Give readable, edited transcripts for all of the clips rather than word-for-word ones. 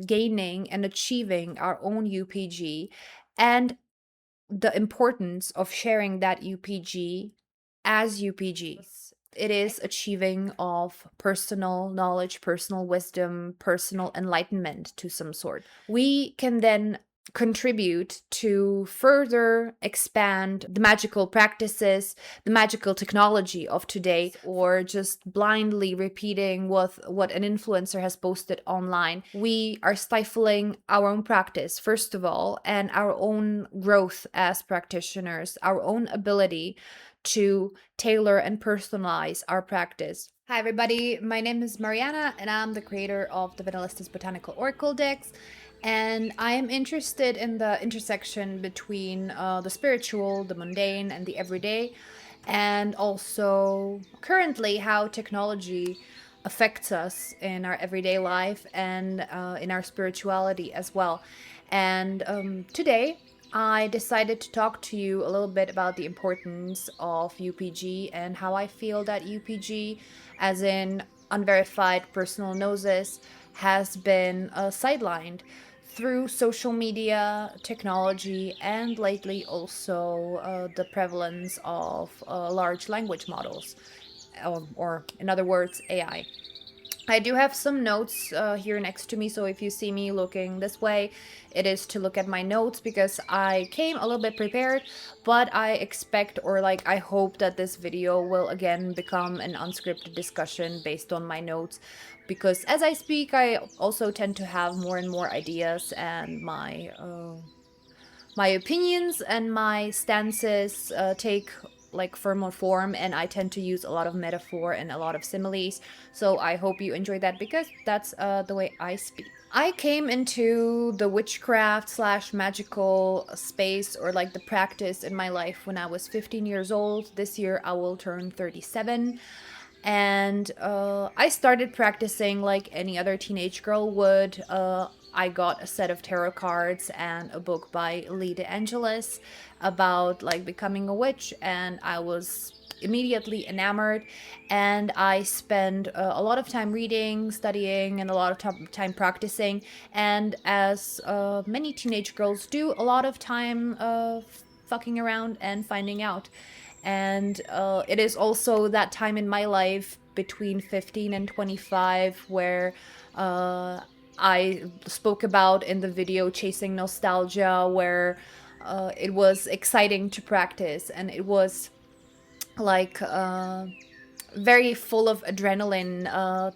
gaining and achieving our own UPG, and the importance of sharing that UPG as UPGs. It is achieving of personal knowledge, personal wisdom, personal enlightenment to some sort. We can then contribute to further expand the magical practices, the magical technology of today, or just blindly repeating what an influencer has posted online. We are stifling our own practice, first of all, and our own growth as practitioners, our own ability to tailor and personalize our practice. Hi everybody, my name is Mariana and I'm the creator of the Vanillistas Botanical Oracle decks, and I am interested in the intersection between the spiritual, the mundane, and the everyday, and also currently how technology affects us in our everyday life and in our spirituality as well. And today I decided to talk to you a little bit about the importance of UPG and how I feel that UPG, as in Unverified Personal Gnosis, has been sidelined through social media, technology, and lately also the prevalence of large language models, or in other words, AI. I do have some notes here next to me, so if you see me looking this way, it is to look at my notes because I came a little bit prepared, but I expect, or like I hope, that this video will again become an unscripted discussion based on my notes, because as I speak I also tend to have more and more ideas, and my opinions and my stances take like firmer form, and I tend to use a lot of metaphor and a lot of similes. So I hope you enjoy that because that's the way I speak. I came into the witchcraft slash magical space, or like the practice, in my life when I was 15 years old. This year I will turn 37. And I started practicing like any other teenage girl would. I got a set of tarot cards and a book by Lee DeAngelis about like becoming a witch, and I was immediately enamored, and I spent a lot of time reading, studying, and a lot of time practicing, and as many teenage girls do, a lot of time fucking around and finding out. And it is also that time in my life between 15 and 25 where I spoke about in the video Chasing Nostalgia, where it was exciting to practice, and it was like very full of adrenaline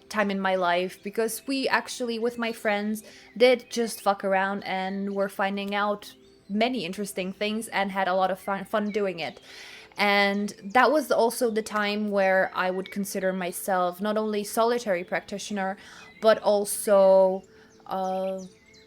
time in my life, because we actually, with my friends, did just fuck around and were finding out many interesting things and had a lot of fun doing it. And that was also the time where I would consider myself not only solitary practitioner, but also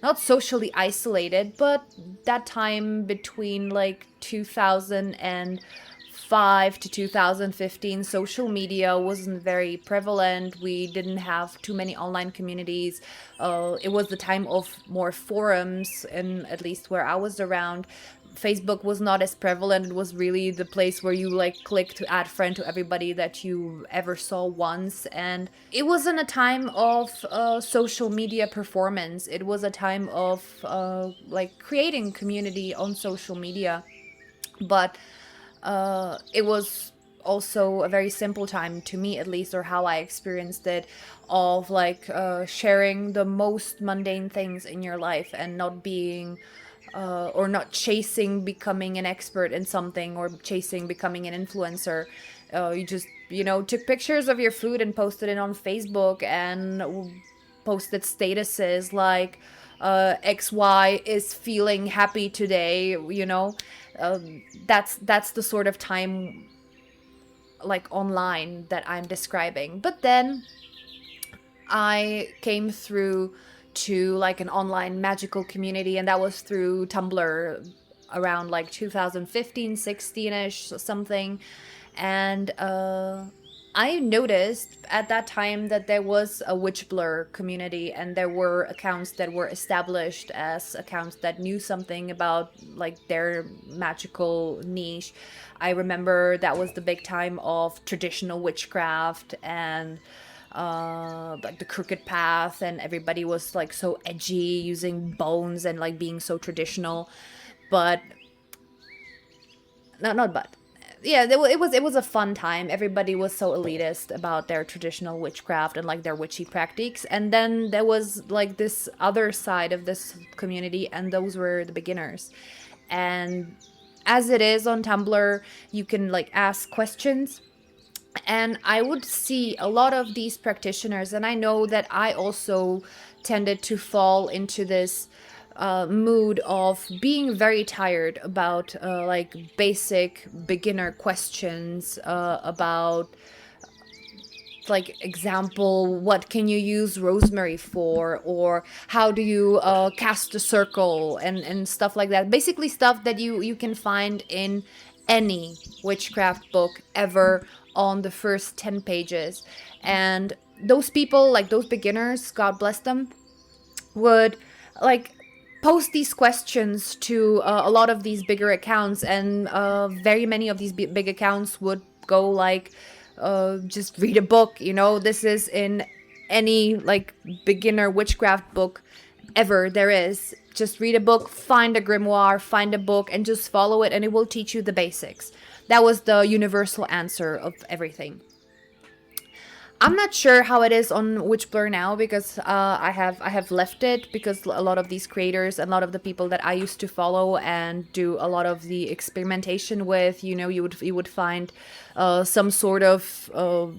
not socially isolated, but that time between like 2005 to 2015, social media wasn't very prevalent. We didn't have too many online communities. It was the time of more forums, and at least where I was around, Facebook was not as prevalent. It was really the place where you like click to add friend to everybody that you ever saw once. And it wasn't a time of social media performance. It was a time of like creating community on social media. But it was also a very simple time, to me at least, or how I experienced it, of like sharing the most mundane things in your life and not being or not chasing becoming an expert in something or chasing becoming an influencer. You just, took pictures of your food and posted it on Facebook and posted statuses like XY is feeling happy today. That's the sort of time like online that I'm describing. But then I came through to like an online magical community, and that was through Tumblr around like 2015, 16ish, something. And I noticed at that time that there was a Witchblr community, and there were accounts that were established as accounts that knew something about like their magical niche. I remember that was the big time of traditional witchcraft, and like the crooked path, and everybody was like so edgy, using bones and like being so traditional. But not but yeah, it was a fun time. Everybody was so elitist about their traditional witchcraft and like their witchy practices. And then there was like this other side of this community, and those were the beginners. And as it is on Tumblr, you can like ask questions, and I would see a lot of these practitioners, and I know that I also tended to fall into this mood of being very tired about like basic beginner questions about, like, example, what can you use rosemary for, or how do you cast a circle, and stuff like that. Basically stuff that you can find in any witchcraft book ever on the first 10 pages. And those people, like those beginners, God bless them, would like post these questions to a lot of these bigger accounts, and very many of these big accounts would go like, just read a book. This is in any like beginner witchcraft book ever there is. Just read a book, find a grimoire, find a book, and just follow it, and it will teach you the basics. That was the universal answer of everything. I'm not sure how it is on Witchblr now, because I have left it, because a lot of these creators and a lot of the people that I used to follow and do a lot of the experimentation with, you would find some sort of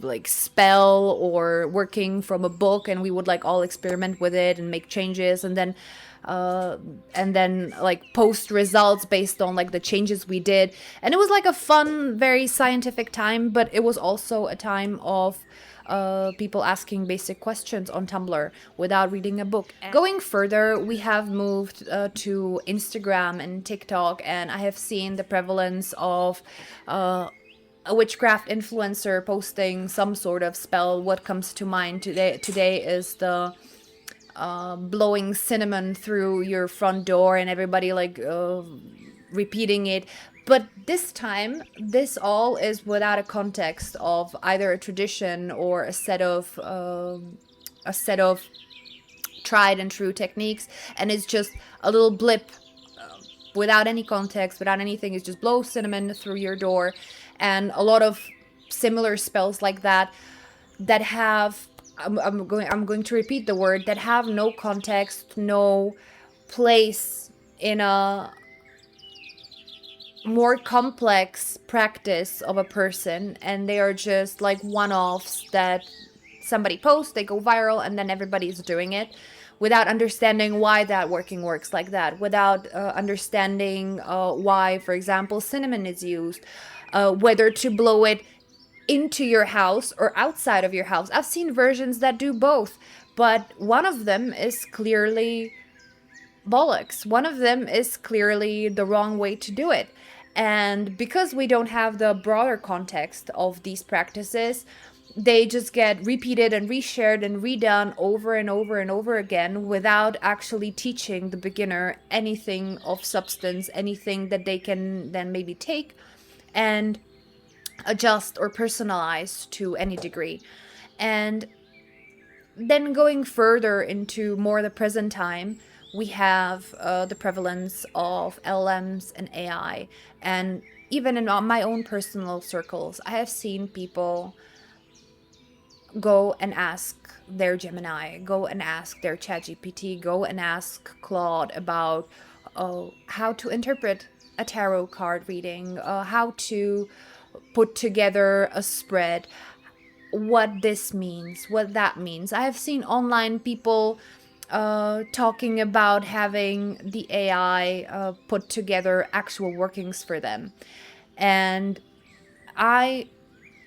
like spell or working from a book, and we would like all experiment with it and make changes, and then like post results based on like the changes we did. And it was like a fun, very scientific time, but it was also a time of people asking basic questions on Tumblr without reading a book. Going further, we have moved to Instagram and TikTok, and I have seen the prevalence of a witchcraft influencer posting some sort of spell. What comes to mind today is the blowing cinnamon through your front door, and everybody like repeating it. But this time, this all is without a context of either a tradition or a set of tried and true techniques, and it's just a little blip without any context, without anything. It's just blow cinnamon through your door, and a lot of similar spells like that have, I'm going to repeat the word, that have no context, no place in a more complex practice of a person, and they are just like one-offs that somebody posts, they go viral, and then everybody's doing it without understanding why that works like that, without understanding why, for example, cinnamon is used, whether to blow it into your house or outside of your house. I've seen versions that do both, but one of them is clearly bollocks. One of them is clearly the wrong way to do it. And because we don't have the broader context of these practices, they just get repeated and reshared and redone over and over and over again without actually teaching the beginner anything of substance, anything that they can then maybe take and adjust or personalize to any degree. And then going further into more the present time, we have the prevalence of LLMs and AI. And even in my own personal circles, I have seen people go and ask their Gemini, go and ask their ChatGPT, go and ask Claude about how to interpret a tarot card reading, how to put together a spread, what this means, what that means. I have seen online people talking about having the AI put together actual workings for them. And I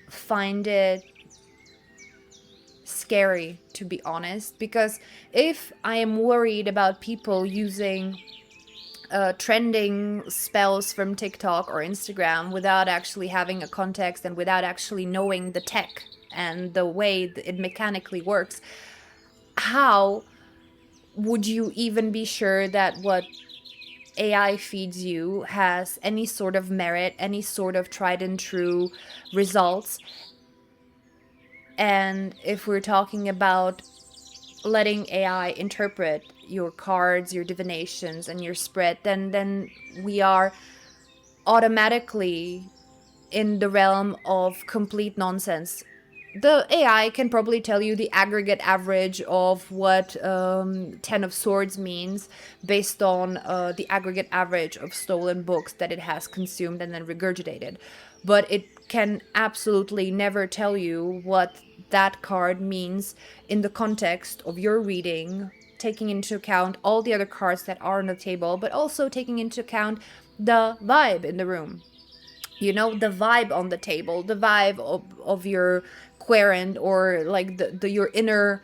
find it scary, to be honest, because if I am worried about people using trending spells from TikTok or Instagram without actually having a context and without actually knowing the tech and the way it mechanically works, how would you even be sure that what AI feeds you has any sort of merit, any sort of tried and true results? And if we're talking about letting AI interpret your cards, your divinations, and your spread, then we are automatically in the realm of complete nonsense. The AI can probably tell you the aggregate average of what Ten of Swords means based on the aggregate average of stolen books that it has consumed and then regurgitated. But it can absolutely never tell you what that card means in the context of your reading, taking into account all the other cards that are on the table, but also taking into account the vibe in the room. You know, the vibe on the table, the vibe of your querent, or like the your inner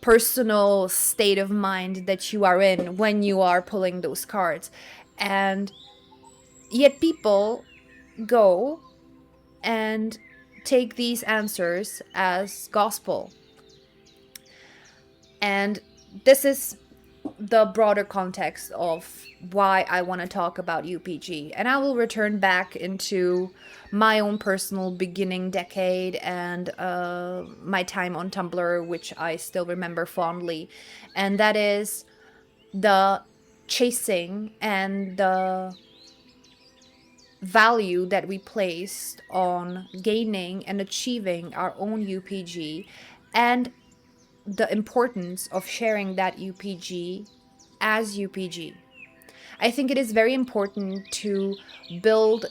personal state of mind that you are in when you are pulling those cards. And yet people go and take these answers as gospel. And this is the broader context of why I want to talk about UPG. And I will return back into my own personal beginning decade and my time on Tumblr, which I still remember fondly. And that is the chasing and the value that we placed on gaining and achieving our own UPG, and the importance of sharing that UPG as UPG. I think it is very important to build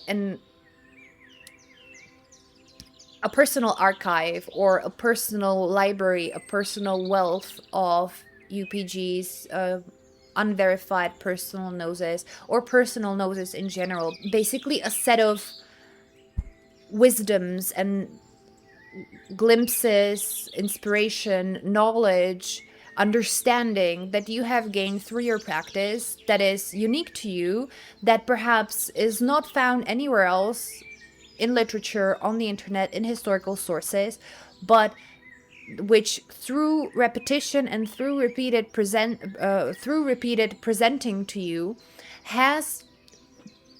a personal archive or a personal library, a personal wealth of UPGs, unverified personal gnosis, or personal gnosis in general. Basically, a set of wisdoms and glimpses, inspiration, knowledge, understanding that you have gained through your practice that is unique to you, that perhaps is not found anywhere else in literature, on the internet, in historical sources, but which through repetition and through repeated presenting to you has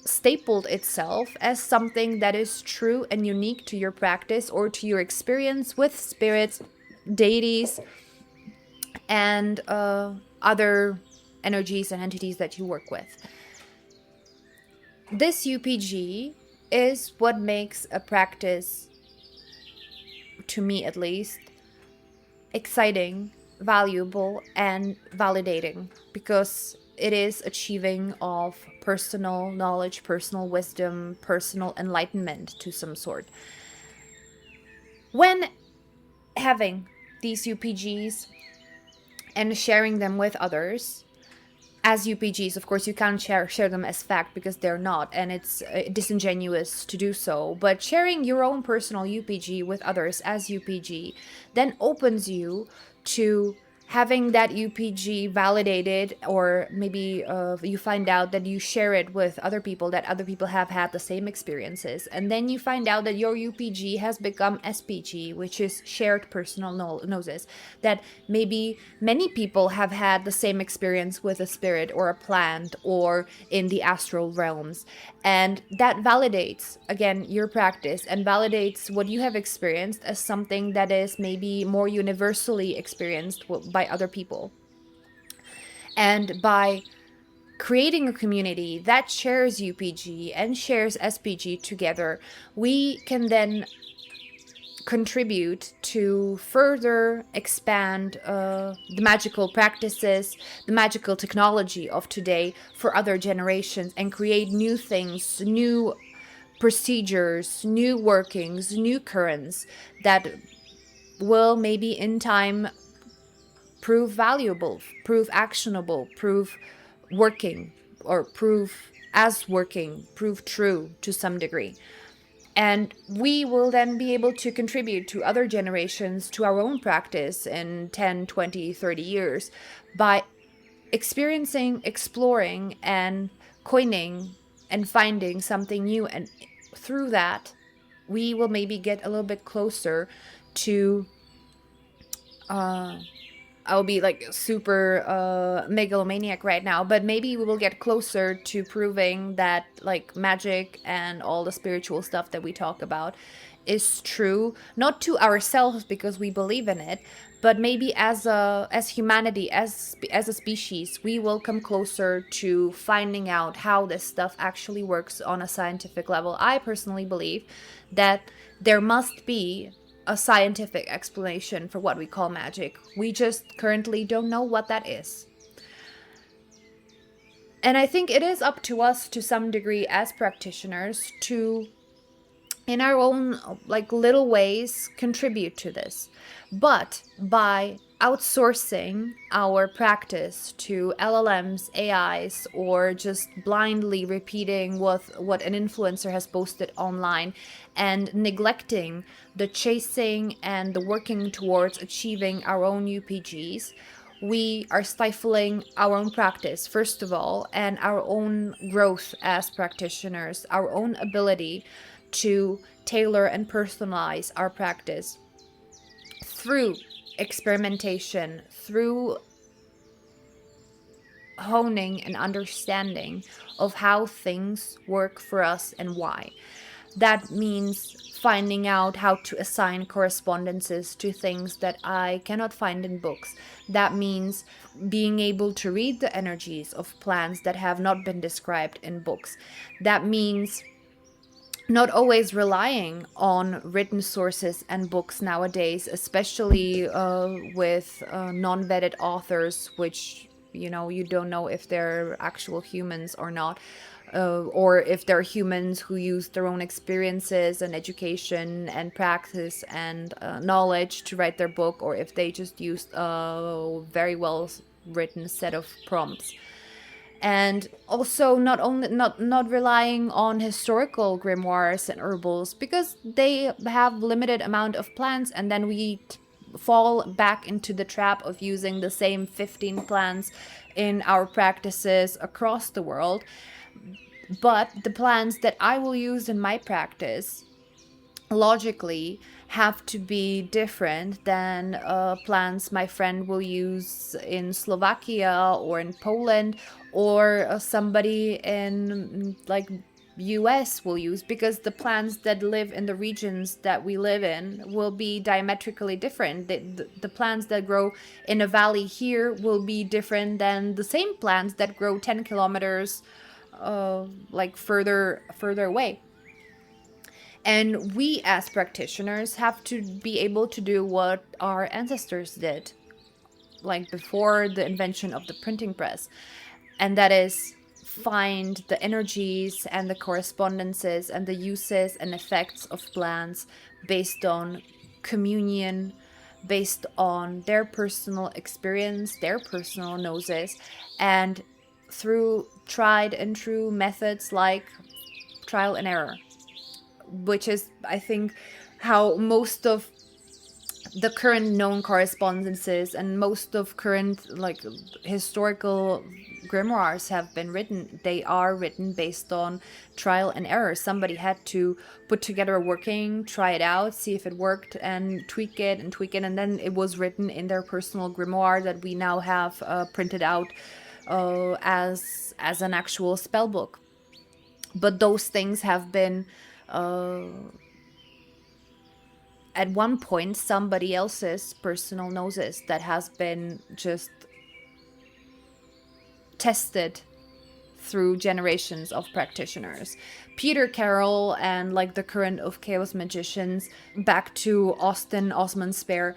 stapled itself as something that is true and unique to your practice or to your experience with spirits, deities, and other energies and entities that you work with. This UPG is what makes a practice, to me at least, exciting, valuable, and validating, because it is achieving of personal knowledge, personal wisdom, personal enlightenment to some sort. When having these UPGs and sharing them with others as UPGs, of course, you can't share them as fact because they're not, and it's disingenuous to do so. But sharing your own personal UPG with others as UPG then opens you to having that UPG validated, or maybe you find out that you share it with other people, that other people have had the same experiences, and then you find out that your UPG has become SPG, which is shared personal gnosis, that maybe many people have had the same experience with a spirit or a plant or in the astral realms, and that validates again your practice and validates what you have experienced as something that is maybe more universally experienced by other people. And by creating a community that shares UPG and shares SPG together, we can then contribute to further expand the magical practices, the magical technology of today for other generations, and create new things, new procedures, new workings, new currents that will maybe in time prove valuable, prove actionable, prove working, or prove as working, prove true to some degree. And we will then be able to contribute to other generations, to our own practice in 10, 20, 30 years by experiencing, exploring, and coining and finding something new. And through that, we will maybe get a little bit closer to I'll be like super megalomaniac right now, but maybe we will get closer to proving that like magic and all the spiritual stuff that we talk about is true, not to ourselves because we believe in it, but maybe as humanity, as a species, we will come closer to finding out how this stuff actually works on a scientific level. I personally believe that there must be a scientific explanation for what we call magic. We just currently don't know what that is. And I think it is up to us to some degree as practitioners to, in our own like little ways, contribute to this. But by outsourcing our practice to LLMs, AIs, or just blindly repeating what an influencer has posted online and neglecting the chasing and the working towards achieving our own UPGs, we are stifling our own practice, first of all, and our own growth as practitioners, our own ability to tailor and personalize our practice through experimentation, through honing and understanding of how things work for us and why. That means finding out how to assign correspondences to things that I cannot find in books. That means being able to read the energies of plants that have not been described in books. That means not always relying on written sources and books nowadays, especially with non-vetted authors, which you don't know if they're actual humans or not, or if they're humans who use their own experiences and education and practice and knowledge to write their book, or if they just used a very well written set of prompts. And also not relying on historical grimoires and herbals, because they have limited amount of plants, and then we fall back into the trap of using the same 15 plants in our practices across the world. But the plants that I will use in my practice logically have to be different than plants my friend will use in Slovakia or in Poland, or somebody in like US will use, because the plants that live in the regions that we live in will be diametrically different. The plants that grow in a valley here will be different than the same plants that grow 10 kilometers like further away. And we as practitioners have to be able to do what our ancestors did, like before the invention of the printing press. And that is find the energies and the correspondences and the uses and effects of plants based on communion, based on their personal experience, their personal gnosis, and through tried and true methods like trial and error, which is, I think, how most of the current known correspondences and most of current like historical grimoires have been written. They are written based on trial and error. Somebody had to put together a working, try it out, see if it worked, and tweak it, and then it was written in their personal grimoire that we now have printed out as an actual spell book. But those things have been at one point somebody else's personal gnosis that has been just tested through generations of practitioners. Peter Carroll and like the current of chaos magicians, back to Austin Osman Spare,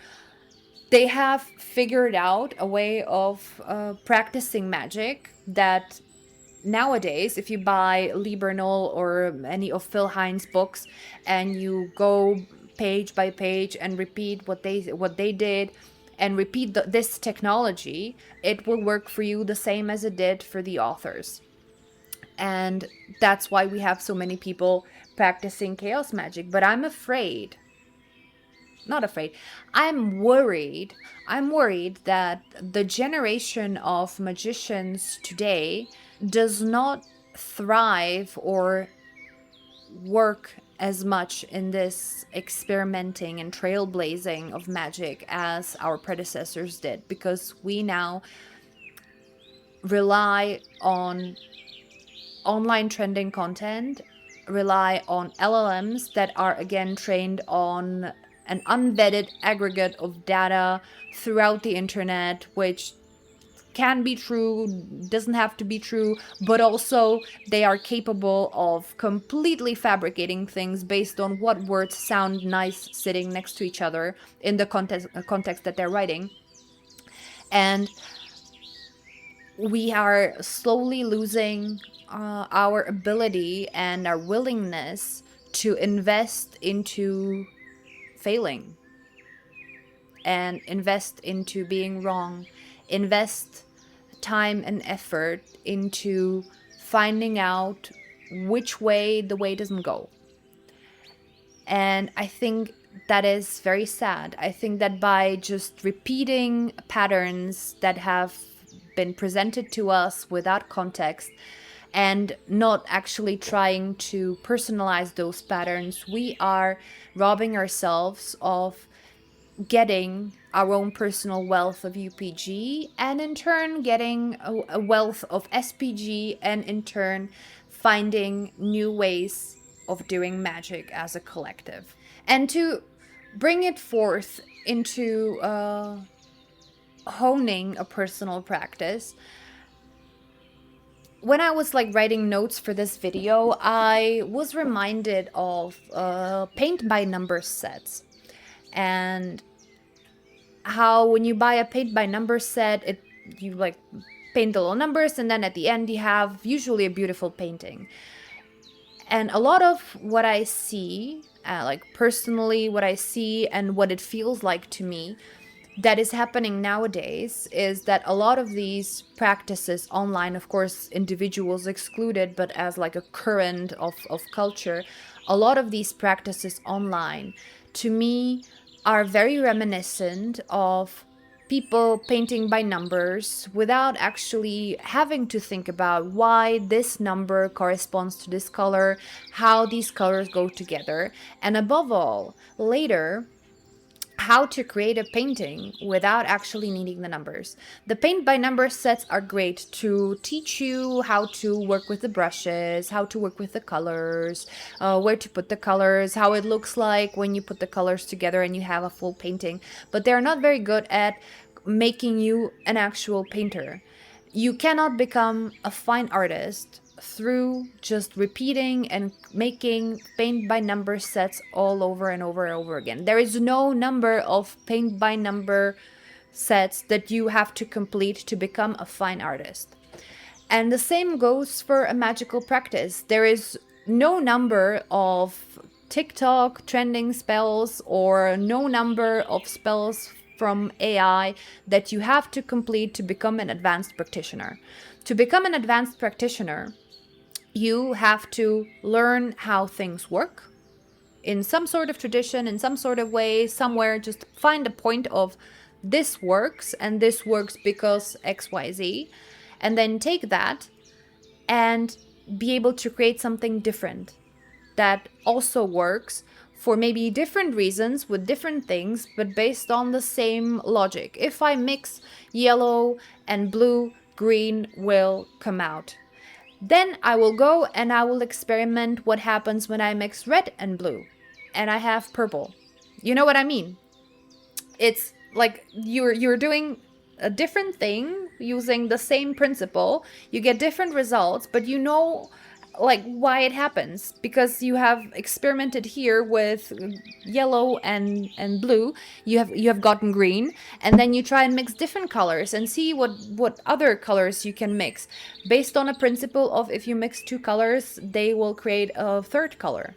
they have figured out a way of practicing magic that nowadays, if you buy Lee Bernal or any of Phil Hines' books and you go page by page and repeat what they did and repeat this technology, it will work for you the same as it did for the authors. And that's why we have so many people practicing chaos magic. But I'm worried that the generation of magicians today does not thrive or work as much in this experimenting and trailblazing of magic as our predecessors did, because we now rely on online trending content, rely on LLMs that are again trained on an unvetted aggregate of data throughout the internet, which can be true, doesn't have to be true, but also they are capable of completely fabricating things based on what words sound nice sitting next to each other in the context that they're writing. And we are slowly losing our ability and our willingness to invest into failing and invest into being wrong, invest time and effort into finding out which way the way doesn't go. And I think that is very sad. I think that by just repeating patterns that have been presented to us without context and not actually trying to personalize those patterns, we are robbing ourselves of getting our own personal wealth of UPG, and in turn getting a wealth of SPG, and in turn finding new ways of doing magic as a collective. And to bring it forth into honing a personal practice, when I was writing notes for this video, I was reminded of paint by number sets, and how when you buy a paint by number set, you paint the little numbers, and then at the end you have usually a beautiful painting. And a lot of what I see, personally what I see and what it feels like to me that is happening nowadays, is that a lot of these practices online, of course individuals excluded, but as a current of culture, a lot of these practices online to me are very reminiscent of people painting by numbers without actually having to think about why this number corresponds to this color, how these colors go together, and above all, later, how to create a painting without actually needing the numbers. The paint by number sets are great to teach you how to work with the brushes, how to work with the colors, where to put the colors, how it looks like when you put the colors together and you have a full painting. But they're not very good at making you an actual painter. You cannot become a fine artist through just repeating and making paint by number sets all over and over and over again. There is no number of paint by number sets that you have to complete to become a fine artist. And the same goes for a magical practice. There is no number of TikTok trending spells or no number of spells from AI that you have to complete to become an advanced practitioner. To become an advanced practitioner, you have to learn how things work in some sort of tradition, in some sort of way, somewhere. Just find a point of this works, and this works because XYZ, and then take that and be able to create something different that also works for maybe different reasons with different things, but based on the same logic. If I mix yellow and blue, green will come out. Then I will go and I will experiment what happens when I mix red and blue and I have purple. You know what I mean? It's like you're doing a different thing using the same principle. You get different results, but you know why it happens, because you have experimented here with yellow and blue, you have gotten green, and then you try and mix different colors and see what other colors you can mix based on a principle of, if you mix two colors they will create a third color.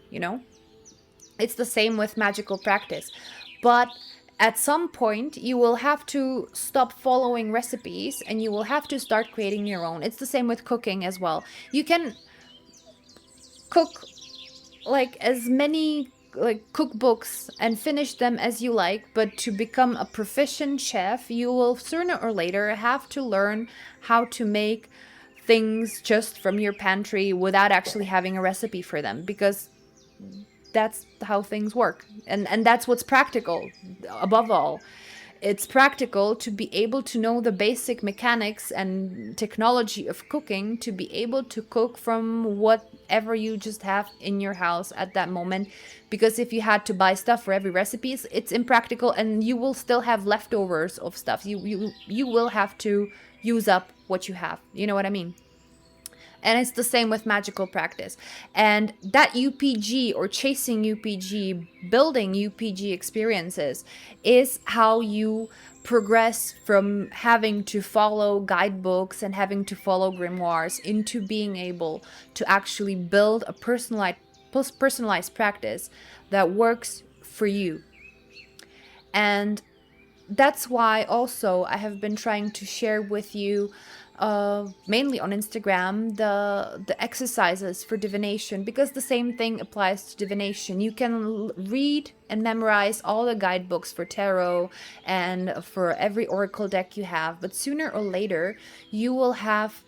It's the same with magical practice, but at some point you will have to stop following recipes and you will have to start creating your own. It's the same with cooking as well. You can cook as many cookbooks and finish them as you like, but to become a proficient chef, you will sooner or later have to learn how to make things just from your pantry without actually having a recipe for them, because that's how things work, and that's what's practical above all. It's practical to be able to know the basic mechanics and technology of cooking, to be able to cook from whatever you just have in your house at that moment. Because if you had to buy stuff for every recipe, it's impractical, and you will still have leftovers of stuff. You will have to use up what you have. You know what I mean? And it's the same with magical practice. And that UPG, or chasing UPG, building UPG experiences, is how you progress from having to follow guidebooks and having to follow grimoires into being able to actually build a personalized practice that works for you. And that's why also I have been trying to share with you, mainly on Instagram, the exercises for divination, because the same thing applies to divination. You can read and memorize all the guidebooks for tarot and for every oracle deck you have, but sooner or later you will have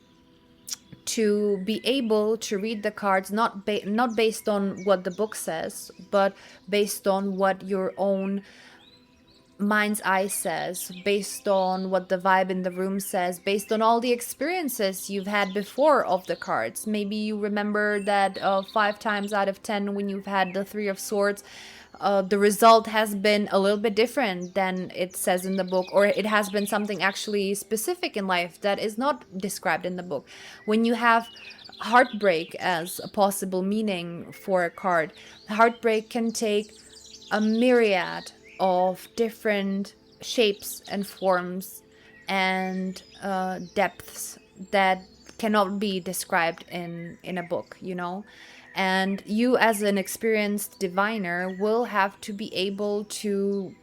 to be able to read the cards not based on what the book says, but based on what your own mind's eye says, based on what the vibe in the room says, based on all the experiences you've had before of the cards. Maybe you remember that 5 times out of 10 when you've had the Three of Swords, the result has been a little bit different than it says in the book, or it has been something actually specific in life that is not described in the book. When you have heartbreak as a possible meaning for a card, heartbreak can take a myriad of different shapes and forms and depths that cannot be described in a book, you know. And you, as an experienced diviner, will have to be able to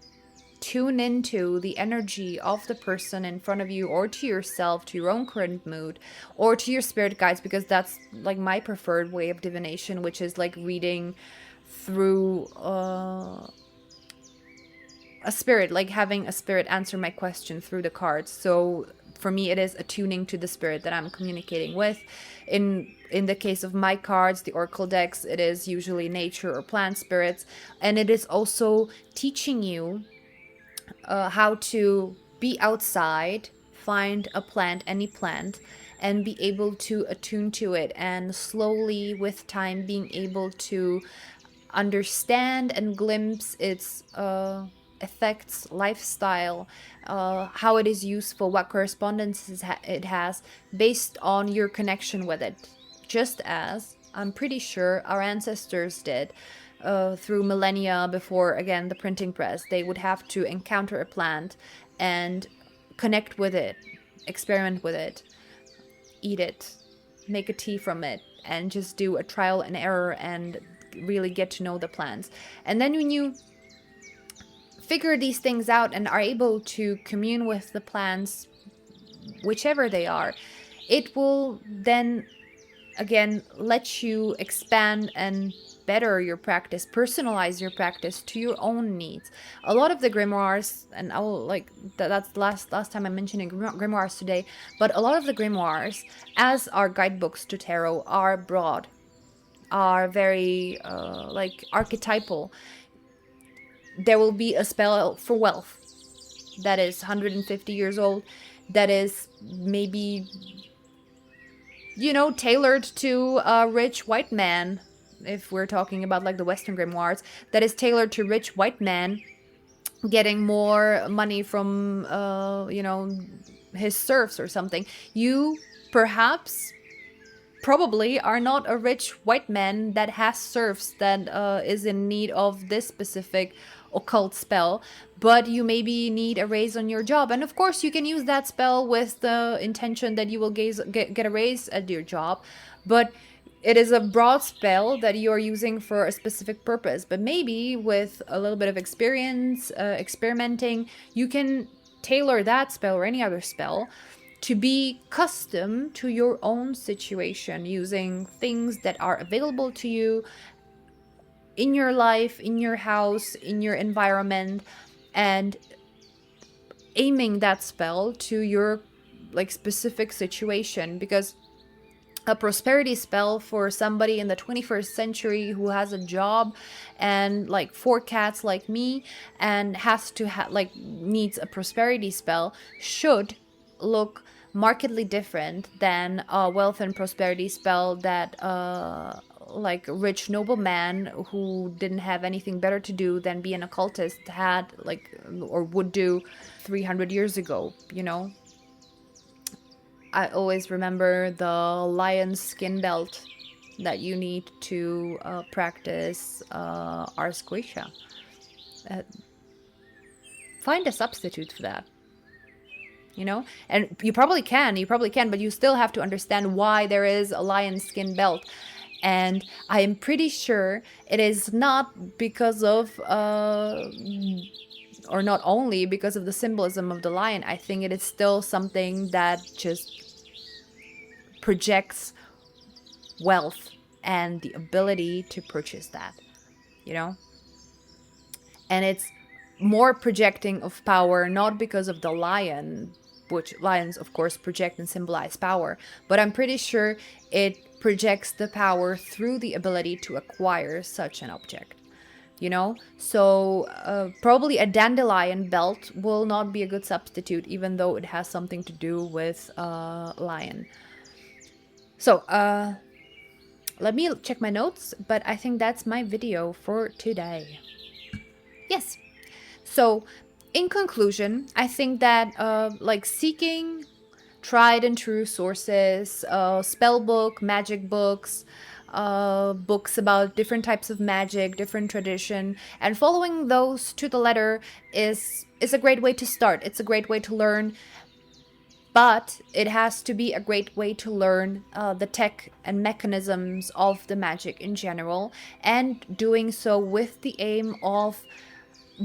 tune into the energy of the person in front of you, or to yourself, to your own current mood, or to your spirit guides, because that's like my preferred way of divination, which is like reading through a spirit, like having a spirit answer my question through the cards. So for me, it is attuning to the spirit that I'm communicating with. In the case of my cards, the oracle decks, it is usually nature or plant spirits, and it is also teaching you how to be outside, find a plant, any plant, and be able to attune to it, and slowly with time being able to understand and glimpse its effects, lifestyle, how it is useful, what correspondences it has, based on your connection with it. Just as I'm pretty sure our ancestors did through millennia before, again, the printing press. They would have to encounter a plant and connect with it, experiment with it, eat it, make a tea from it, and just do a trial and error and really get to know the plants. And then when you figure these things out and are able to commune with the plants, whichever they are, it will then again let you expand and better your practice, personalize your practice to your own needs. A lot of the grimoires, and I will like that's the last time I'm mentioning grimoires today, but a lot of the grimoires, as our guidebooks to tarot, are broad, are very like archetypal. There will be a spell for wealth that is 150 years old, that is maybe, you know, tailored to a rich white man. If we're talking about like the Western grimoires, that is tailored to rich white man getting more money from, you know, his serfs or something. You perhaps probably are not a rich white man that has serfs that is in need of this specific occult spell, but you maybe need a raise on your job, and of course you can use that spell with the intention that you will get a raise at your job, but it is a broad spell that you are using for a specific purpose. But maybe with a little bit of experience, experimenting, you can tailor that spell or any other spell to be custom to your own situation, using things that are available to you in your life, in your house, in your environment, and aiming that spell to your like specific situation. Because a prosperity spell for somebody in the 21st century who has a job and like 4 cats like me and has to needs a prosperity spell should look markedly different than a wealth and prosperity spell that like rich nobleman who didn't have anything better to do than be an occultist had or would do 300 years ago, you know. I always remember the lion skin belt that you need to practice Ars Goetia. Find a substitute for that, you know? And you probably can, but you still have to understand why there is a lion skin belt. And I am pretty sure it is not because of, or not only because of the symbolism of the lion. I think it is still something that just projects wealth and the ability to purchase that, you know? And it's more projecting of power, not because of the lion, which lions, of course, project and symbolize power, but I'm pretty sure it projects the power through the ability to acquire such an object, you know? So probably a dandelion belt will not be a good substitute, even though it has something to do with lion. So let me check my notes, but I think that's my video for today. Yes. So in conclusion, I think that like seeking tried and true sources, spell book, magic books, books about different types of magic, different tradition, and following those to the letter is a great way to start. It's a great way to learn, but it has to be a great way to learn the tech and mechanisms of the magic in general, and doing so with the aim of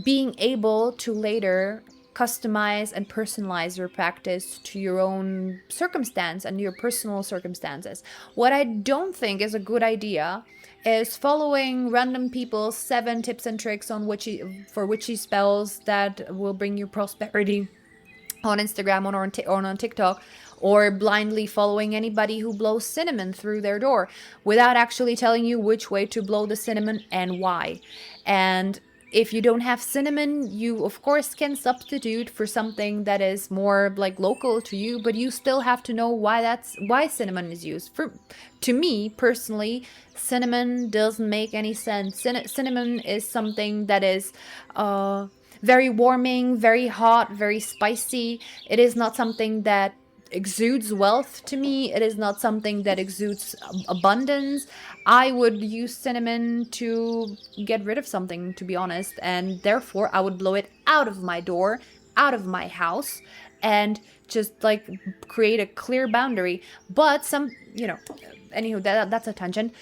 being able to later customize and personalize your practice to your own circumstance and your personal circumstances. What I don't think is a good idea is following random people's 7 tips and tricks on witchy spells that will bring you prosperity on Instagram or on TikTok, or blindly following anybody who blows cinnamon through their door without actually telling you which way to blow the cinnamon and why. And if you don't have cinnamon, you of course can substitute for something that is more like local to you, but you still have to know why cinnamon is used. To me personally, cinnamon doesn't make any sense. Cinnamon is something that is very warming, very hot, very spicy. It is not something that exudes wealth to me. It is not something that exudes abundance. I would use cinnamon to get rid of something, to be honest, and therefore I would blow it out of my door, out of my house, and just like create a clear boundary. But anywho, that's a tangent.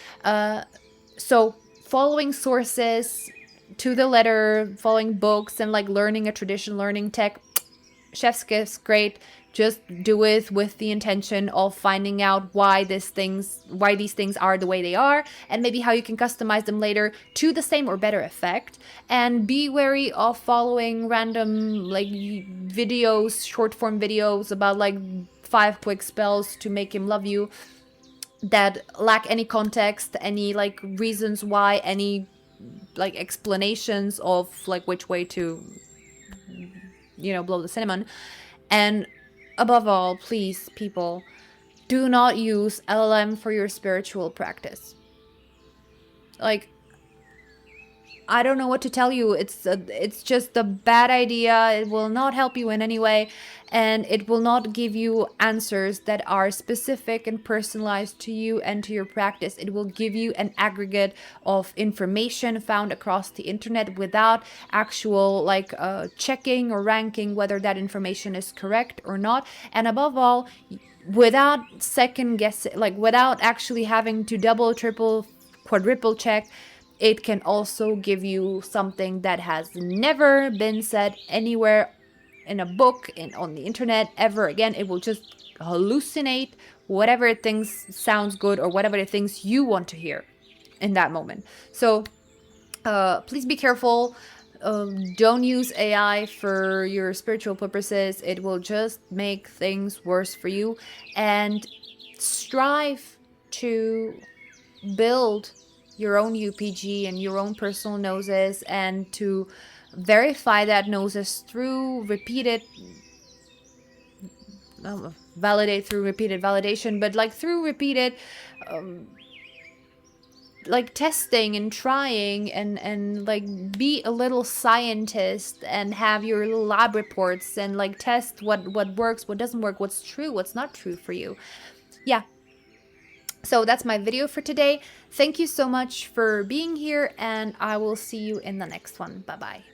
So following sources to the letter, following books, and like learning a tradition, learning tech, chef's kiss, great. Just do it with the intention of finding out why these things are the way they are, and maybe how you can customize them later to the same or better effect. And be wary of following random like videos, short form videos about like 5 quick spells to make him love you that lack any context, any like reasons why, any like explanations of like which way to blow the cinnamon. And above all, please, people, do not use LLM for your spiritual practice. Like, I don't know what to tell you. It's just a bad idea. It will not help you in any way, and it will not give you answers that are specific and personalized to you and to your practice. It will give you an aggregate of information found across the internet without actual checking or ranking whether that information is correct or not. And above all, without second guessing, like without actually having to double, triple, quadruple check. It can also give you something that has never been said anywhere in a book, on the internet, ever again. It will just hallucinate whatever it thinks sounds good or whatever it thinks you want to hear in that moment. So please be careful. Don't use AI for your spiritual purposes. It will just make things worse for you. And strive to build your own UPG and your own personal gnosis, and to verify that gnosis through repeated validate through repeated validation, but like through repeated like testing and trying, and like be a little scientist and have your little lab reports and like test what works, what doesn't work, what's true, what's not true for you. Yeah. So that's my video for today. Thank you so much for being here, and I will see you in the next one. Bye bye.